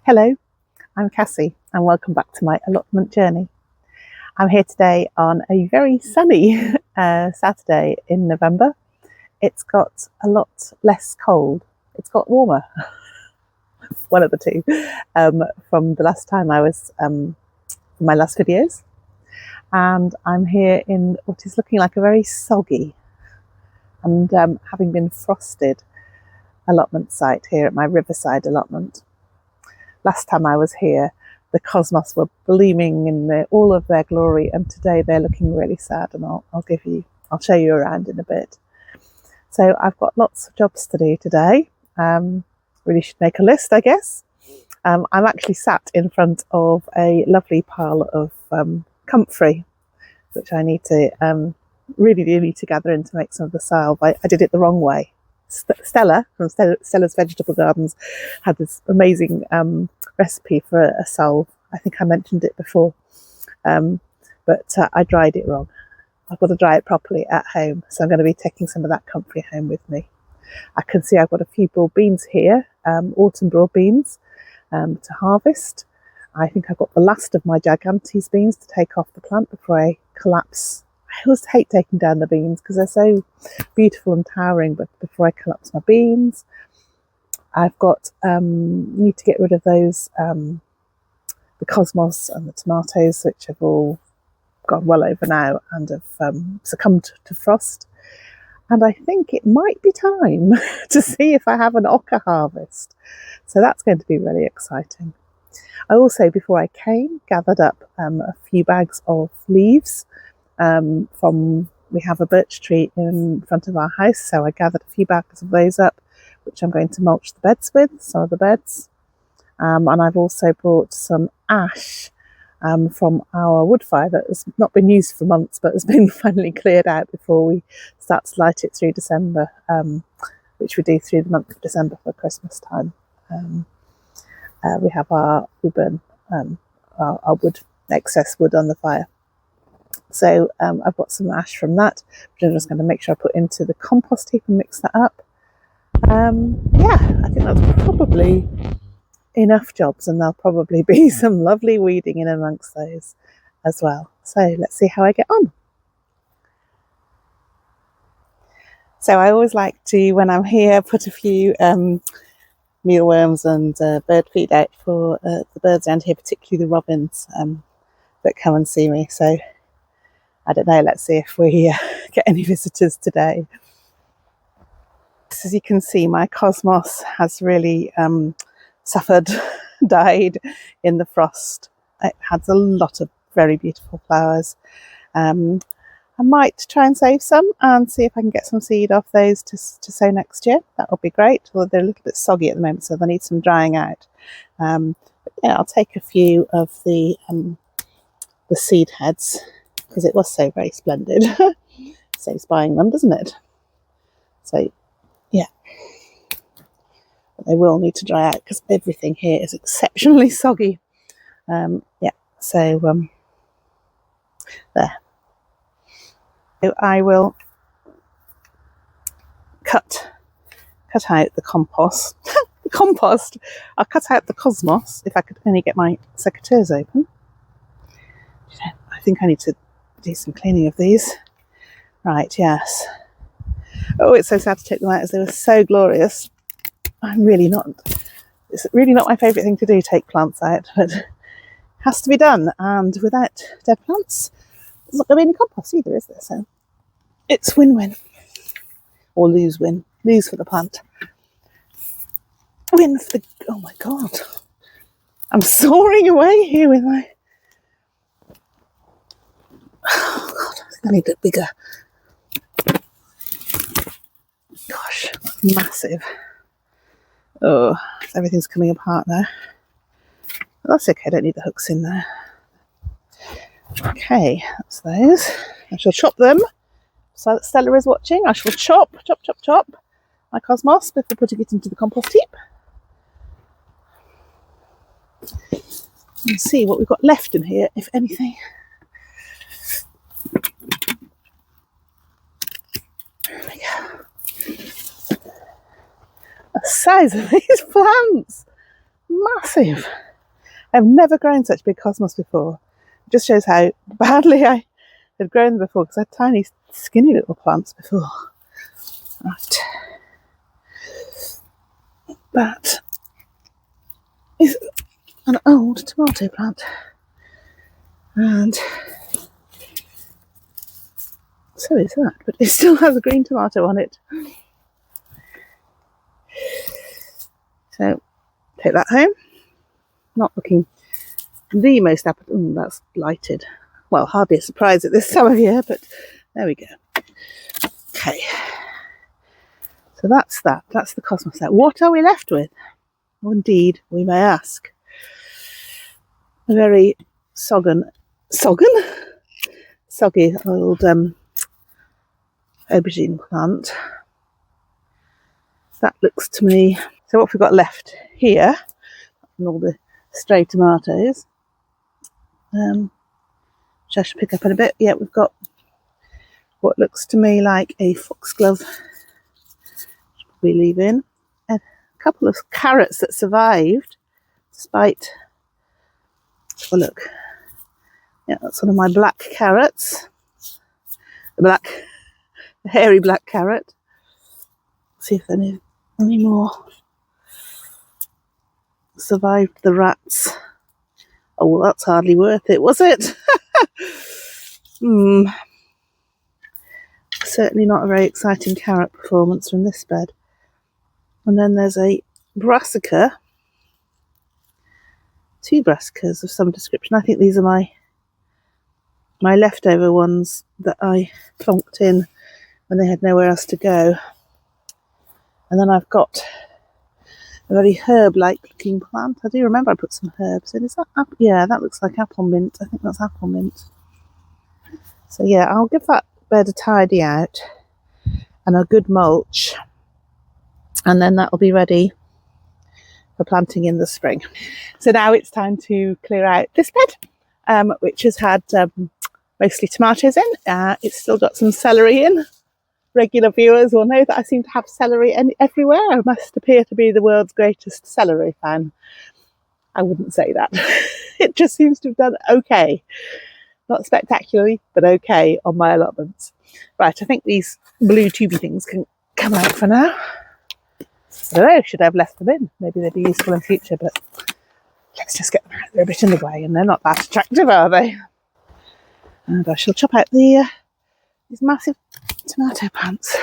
Hello, I'm Cassie and welcome back to my allotment journey. I'm here today on a very sunny Saturday in November. It's got a lot less cold. It's got warmer, one of the two, from the last time I was my last videos. And I'm here in what is looking like a very soggy and having been frosted allotment site here at my riverside allotment. Last time I was here, the cosmos were blooming in all of their glory, and today they're looking really sad, and I'll show you around in a bit. So I've got lots of jobs to do today. Really should make a list, I guess. I'm actually sat in front of a lovely pile of comfrey, which I need to really need to gather in to make some of the salve. I did it the wrong way. Stella from Stella's Vegetable Gardens had this amazing recipe for a salve. I think I mentioned it before, but I dried it wrong. I've got to dry it properly at home, so I'm going to be taking some of that comfrey home with me. I can see I've got a few broad beans here, autumn broad beans to harvest. I think I've got the last of my gigantes beans to take off the plant before I collapse. I always hate taking down the beans because they're so beautiful and towering, but before I collapse my beans, I've got need to get rid of those the cosmos and the tomatoes, which have all gone well over now and have succumbed to frost. And I think it might be time to see if I have an ocker harvest. So that's going to be really exciting. I also, before I came, gathered up a few bags of leaves we have a birch tree in front of our house, so I gathered a few bags of those up, which I'm going to mulch the beds with, some of the beds. And I've also brought some ash from our wood fire that has not been used for months, but has been finally cleared out before we start to light it through December, which we do through the month of December for Christmas time. We burn our wood, excess wood on the fire. So I've got some ash from that, which I'm just going to make sure I put into the compost heap and mix that up. Yeah, I think that's probably enough jobs, and there'll probably be some lovely weeding in amongst those as well. So let's see how I get on. So I always like to, when I'm here, put a few mealworms and bird feed out for the birds around here, particularly the robins that come and see me. So I don't know, let's see if we get any visitors today. As you can see, my cosmos has really suffered, died in the frost. It has a lot of very beautiful flowers. I might try and save some and see if I can get some seed off those to sow next year. That would be great, although they're a little bit soggy at the moment, so they need some drying out. But yeah, I'll take a few of the seed heads, because it was so very splendid. Saves buying them, doesn't it? So yeah, but they will need to dry out because everything here is exceptionally soggy. Yeah, so there. So I will cut out the compost. I'll cut out the cosmos if I could only get my secateurs open. I think I need to do some cleaning of these. Right, yes. Oh, it's so sad to take them out as they were so glorious. It's really not my favourite thing to do, take plants out, but it has to be done. And without dead plants, there's not going to be any compost either, is there? So it's win-win. Or lose-win. Lose for the plant. Win for the... Oh my God. I'm soaring away here with my... Oh God, I think I need a bigger. Gosh, massive. Oh, everything's coming apart now. But that's okay, I don't need the hooks in there. Okay, that's those. I shall chop them. So that Stella is watching. I shall chop my cosmos before putting it into the compost heap. And see what we've got left in here, if anything. There we go. The size of these plants! massive. I've never grown such big cosmos before. It just shows how badly I had grown them before, because I had tiny, skinny little plants before. Right. That is an old tomato plant. And so is that, but it still has a green tomato on it. So, take that home. Not looking the most appetizing. That's lighted. Well, hardly a surprise at this time of year, but there we go. Okay. So that's that. That's the cosmos set. What are we left with? Well, indeed, we may ask. A very soggy old aubergine plant. That looks to me. So what we've got left here, and all the stray tomatoes, which I should pick up in a bit. Yeah, we've got what looks to me like a foxglove. We leave in a couple of carrots that survived, despite. Have a look. Yeah, that's one of my black carrots. The hairy black carrot. Let's see if any more survived the rats. Oh, well, that's hardly worth it, was it? Certainly not a very exciting carrot performance from this bed. And then there's a brassica. 2 brassicas of some description. I think these are my leftover ones that I plonked in when they had nowhere else to go. And then I've got a very herb-like looking plant. I do remember I put some herbs in. Is that apple? Yeah, that looks like apple mint. I think that's apple mint. So yeah, I'll give that bed a tidy out and a good mulch, and then that'll be ready for planting in the spring. So now it's time to clear out this bed, which has had mostly tomatoes in. It's still got some celery in. Regular viewers will know that I seem to have celery everywhere. I must appear to be the world's greatest celery fan. I wouldn't say that. It just seems to have done okay. Not spectacularly, but okay on my allotments. Right, I think these blue tubey things can come out for now. I don't know, should I have left them in? Maybe they'd be useful in future, but let's just get them out. They're a bit in the way, and they're not that attractive, are they? And I shall chop out these massive tomato plants.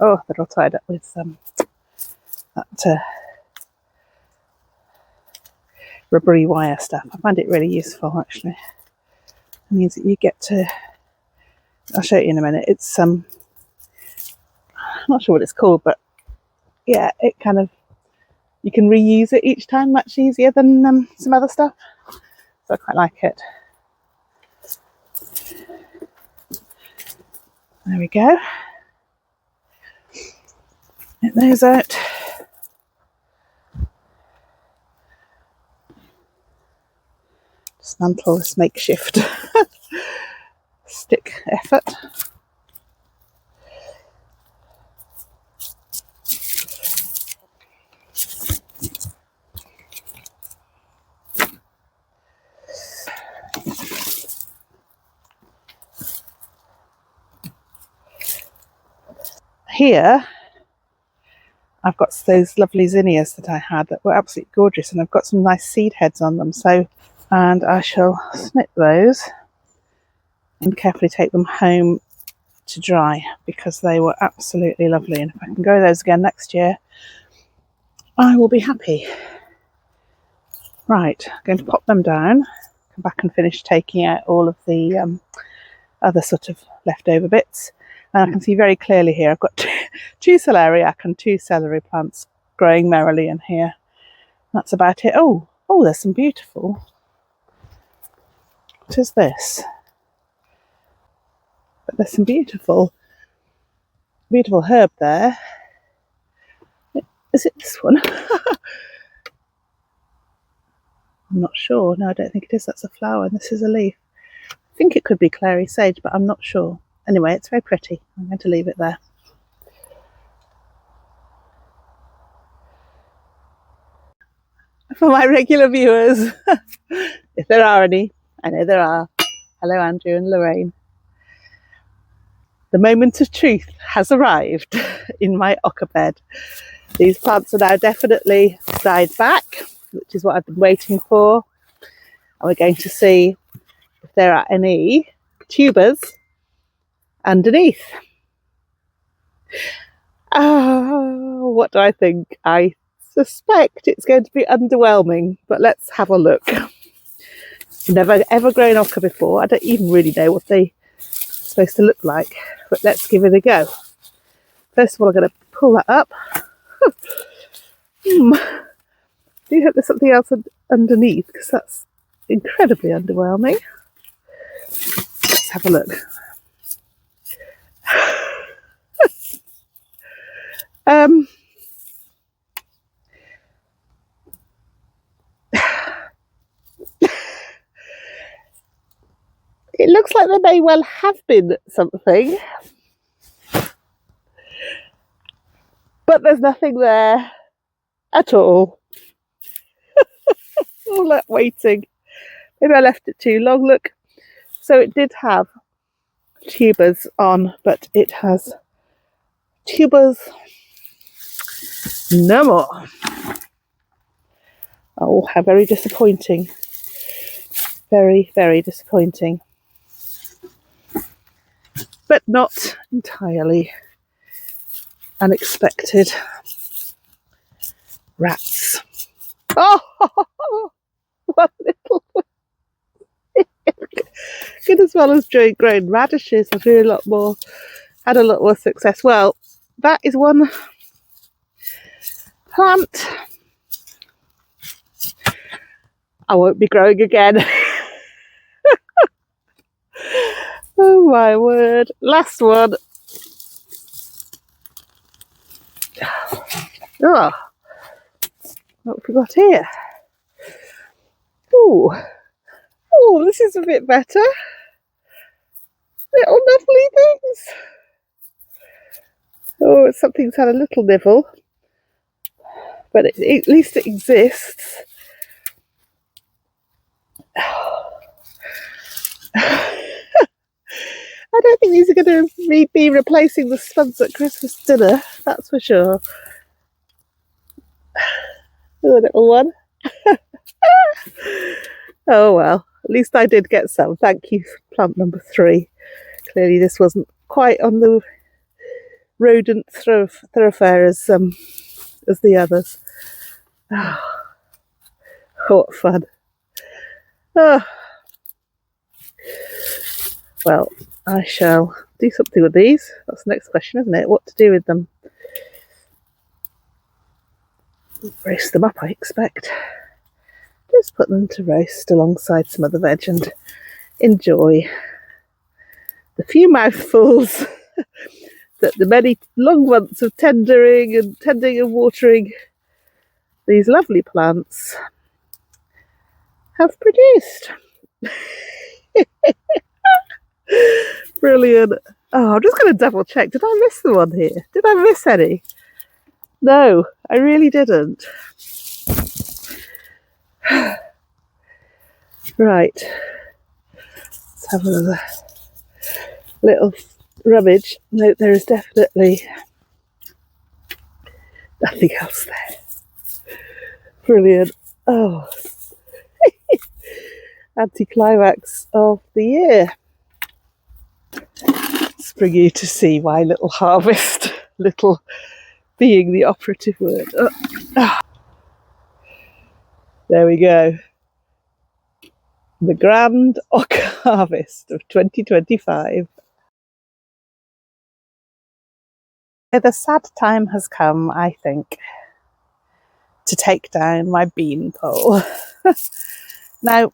Oh, they're all tied up with that rubbery wire stuff. I find it really useful, actually. It means that you get to. I'll show you in a minute. It's I'm not sure what it's called, but yeah, it kind of, you can reuse it each time much easier than some other stuff. So I quite like it. There we go. Get those out. Dismantle this makeshift stick effort. Here I've got those lovely zinnias that I had that were absolutely gorgeous, and I've got some nice seed heads on them, and I shall snip those and carefully take them home to dry, because they were absolutely lovely, and if I can grow those again next year I will be happy. Right, I'm going to pop them down, come back and finish taking out all of the other sort of leftover bits. And I can see very clearly here I've got two celeriac and 2 celery plants growing merrily in here. That's about it. Oh, there's some beautiful. What is this? But there's some beautiful herb there. Is it this one? I'm not sure. No, I don't think it is. That's a flower and this is a leaf. I think it could be clary sage, but I'm not sure. Anyway, it's very pretty. I'm going to leave it there. for my regular viewers, if there are any, I know there are. Hello, Andrew and Lorraine. The moment of truth has arrived in my ochre bed. These plants are now definitely died back, which is what I've been waiting for. And we're going to see if there are any tubers underneath. Oh, what do I think? I suspect it's going to be underwhelming, but let's have a look. Never ever grown ochre before. I don't even really know what they're supposed to look like, but let's give it a go. First of all, I'm going to pull that up. Do you hope there's something else underneath? Because that's incredibly underwhelming. Let's have a look. It looks like there may well have been something, but there's nothing there at all. All that waiting. Maybe I left it too long. Look, so it did have tubers on, but it has tubers no more. Oh, how very disappointing. Very, very disappointing. But not entirely unexpected. Rats. Oh, one little one. Good as well as grown radishes. I've really had a lot more success. Well, that is one plant I won't be growing again. Oh my word. Last one. Oh, what have we got here? Oh, this is a bit better. Little lovely things. Oh, something's had a little nibble, but at least it exists. I don't think these are going to be replacing the spuds at Christmas dinner, that's for sure. Oh, little one. Oh well, at least I did get some. Thank you, plant number 3. Clearly this wasn't quite on the rodent thoroughfare as the others. Oh, what fun. Oh. Well, I shall do something with these. That's the next question, isn't it? What to do with them? Roast them up, I expect. Just put them to roast alongside some other veg and enjoy the few mouthfuls that the many long months of tending and watering these lovely plants have produced. Brilliant. Oh, I'm just going to double check. Did I miss the one here? Did I miss any? No, I really didn't. Right. Let's have another little rummage. No, there is definitely nothing else there. Brilliant. Oh. Anticlimax of the year. Let's bring you to see why little harvest, little being the operative word. There we go. The grand ochre harvest of 2025. The sad time has come, I think, to take down my bean pole. Now,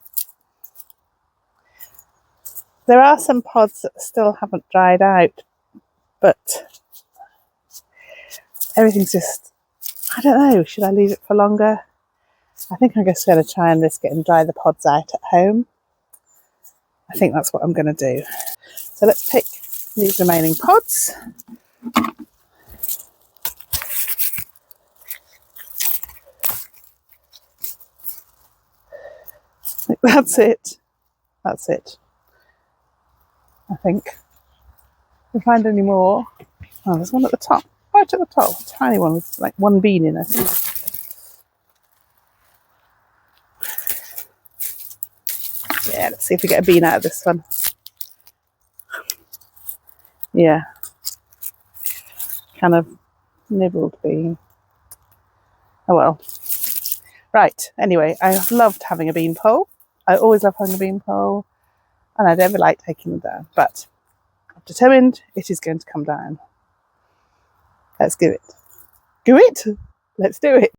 there are some pods that still haven't dried out, but everything's just, I don't know, should I leave it for longer? I think I'm just going to try and risk it and dry the pods out at home. I think that's what I'm going to do. So let's pick these remaining pods. That's it. That's it. I think. If we find any more. Oh, there's one at the top. Right at the top. A tiny one with like one bean in it. Yeah, let's see if we get a bean out of this one. Yeah. Kind of nibbled bean. Oh well. Right, anyway, I have loved having a bean pole. I always love having a bean pole, and I never like taking them down, but I'm determined it is going to come down. Let's do it. Do it? Let's do it.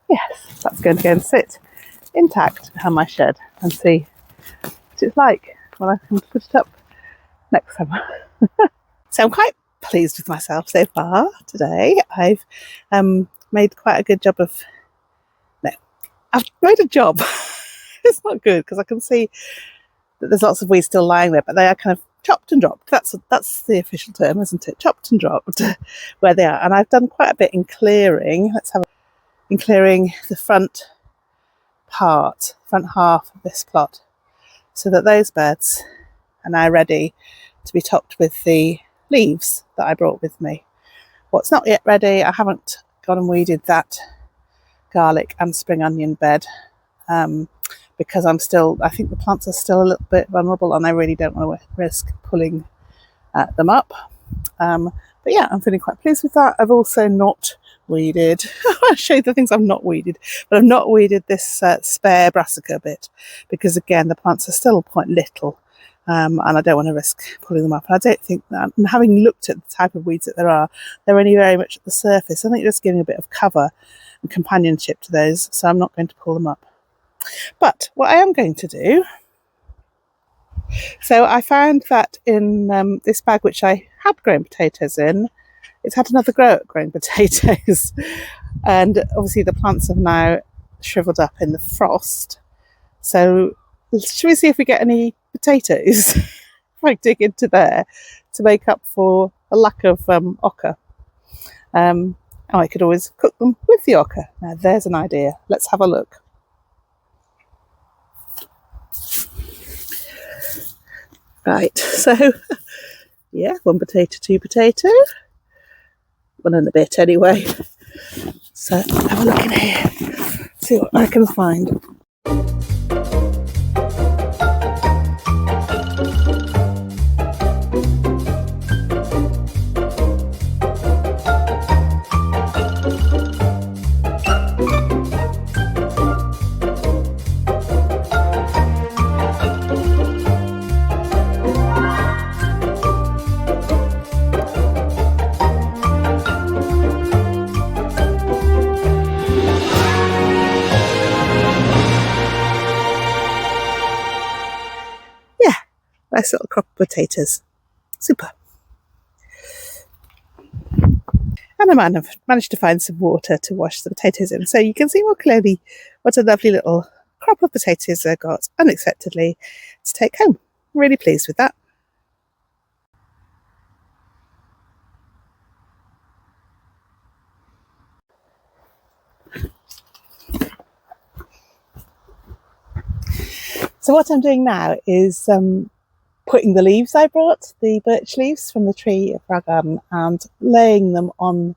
Yes, that's going to go and sit intact behind my shed and see what it's like when I can put it up next summer. So I'm quite pleased with myself so far today. I've made quite a good job of... No, I've made a job. It's not good because I can see that there's lots of weeds still lying there, but they are kind of chopped and dropped. That's the official term, isn't it? Chopped and dropped where they are. And I've done quite a bit in clearing. In clearing the front half of this plot, so that those beds are now ready to be topped with the leaves that I brought with me. What's not yet ready, I haven't gone and weeded that garlic and spring onion bed because I think the plants are still a little bit vulnerable and I really don't want to risk pulling them up. But yeah, I'm feeling quite pleased with that. I've also not weeded. I'll show you the things I've not weeded, but I've not weeded this spare brassica bit because again the plants are still quite little and I don't want to risk pulling them up. And I don't think that, and having looked at the type of weeds that there are, they're only very much at the surface. I think just giving a bit of cover and companionship to those, so I'm not going to pull them up. But what I am going to do, so I found that in this bag which I had grown potatoes in, it's had another grow at growing potatoes. And obviously the plants have now shriveled up in the frost. So should we see if we get any potatoes? If I dig into there to make up for a lack of ochre. I could always cook them with the ochre. Now there's an idea. Let's have a look. Right, so yeah, 1 potato, 2 potato. 1 and a bit anyway. So have a look in here, see what I can find. Nice little crop of potatoes. Super. And I managed to find some water to wash the potatoes in. So you can see more clearly what a lovely little crop of potatoes I got unexpectedly to take home. Really pleased with that. So what I'm doing now is putting the leaves I brought, the birch leaves from the tree for our garden, and laying them on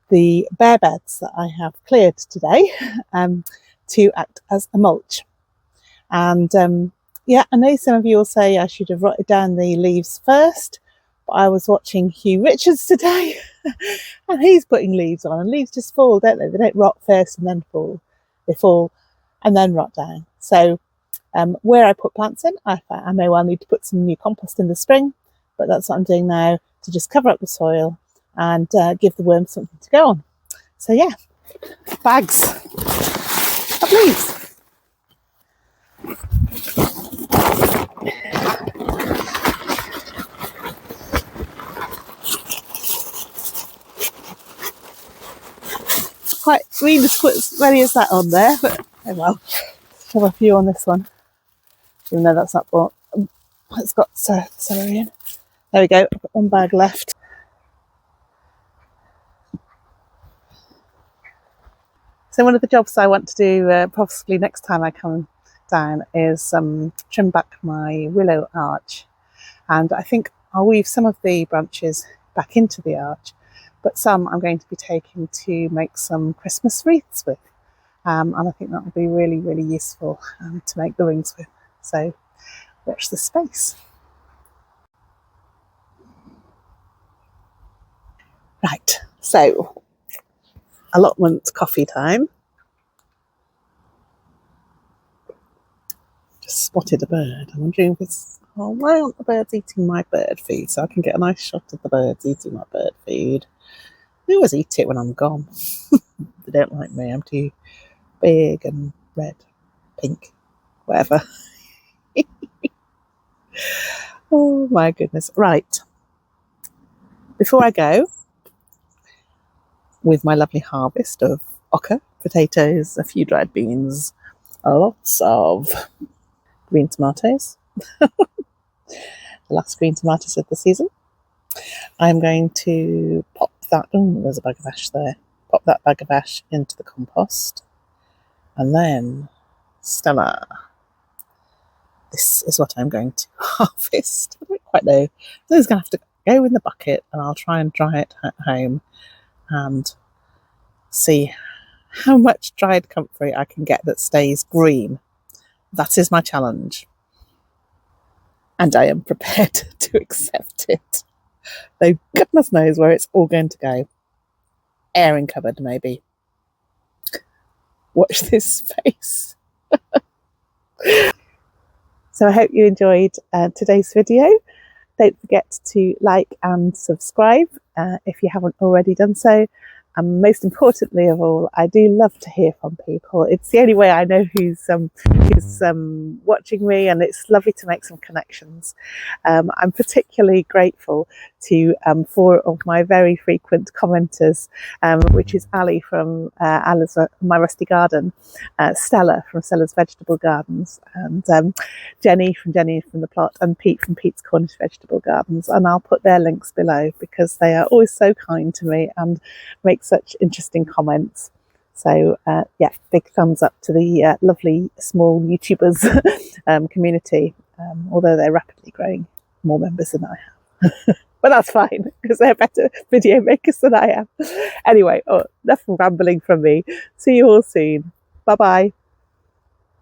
the bare beds that I have cleared today to act as a mulch. And yeah, I know some of you will say I should have rotted down the leaves first, but I was watching Hugh Richards today and he's putting leaves on, and leaves just fall, don't they? They don't rot first and then fall. They fall and then rot down. So where I put plants in, I may well need to put some new compost in the spring, but that's what I'm doing now, to just cover up the soil and give the worms something to go on. So yeah, bags. of leaves. Quite mean to put as many as that on there, but oh well. Shove a few on this one, even though that's not bought. It's got celery in. There we go. I've got one bag left. So one of the jobs I want to do possibly next time I come down is trim back my willow arch, and I think I'll weave some of the branches back into the arch, but some I'm going to be taking to make some Christmas wreaths with, and I think that will be really, really useful to make the rings with. So watch the space. Right, so allotment coffee time. Just spotted a bird. I'm wondering if it's, oh, why aren't the birds eating my bird food? So I can get a nice shot of the birds eating my bird food. They always eat it when I'm gone. They don't like me. I'm too big and red, pink, whatever. Oh my goodness. Right. Before I go, with my lovely harvest of okra, potatoes, a few dried beans, lots of green tomatoes, the last green tomatoes of the season, I'm going to pop that, oh, there's a bag of ash there, pop that bag of ash into the compost, and then, Stella, this is what I'm going to harvest. I don't quite know. So it's going to have to go in the bucket, and I'll try and dry it at home and see how much dried comfrey I can get that stays green. That is my challenge, and I am prepared to accept it, though goodness knows where it's all going to go. Airing cupboard, maybe. Watch this space. So I hope you enjoyed today's video. Don't forget to like and subscribe if you haven't already done so. And most importantly of all, I do love to hear from people. It's the only way I know who's watching me, and it's lovely to make some connections. I'm particularly grateful to 4 of my very frequent commenters, which is Ali from Ali's My Rusty Garden, Stella from Stella's Vegetable Gardens, and Jenny from the Plot, and Pete from Pete's Cornish Vegetable Gardens. And I'll put their links below because they are always so kind to me and make such interesting comments. So yeah, big thumbs up to the lovely small YouTubers community, although they're rapidly growing more members than I have. But that's fine because they're better video makers than I am. Anyway, enough rambling from me. See you all soon. Bye bye.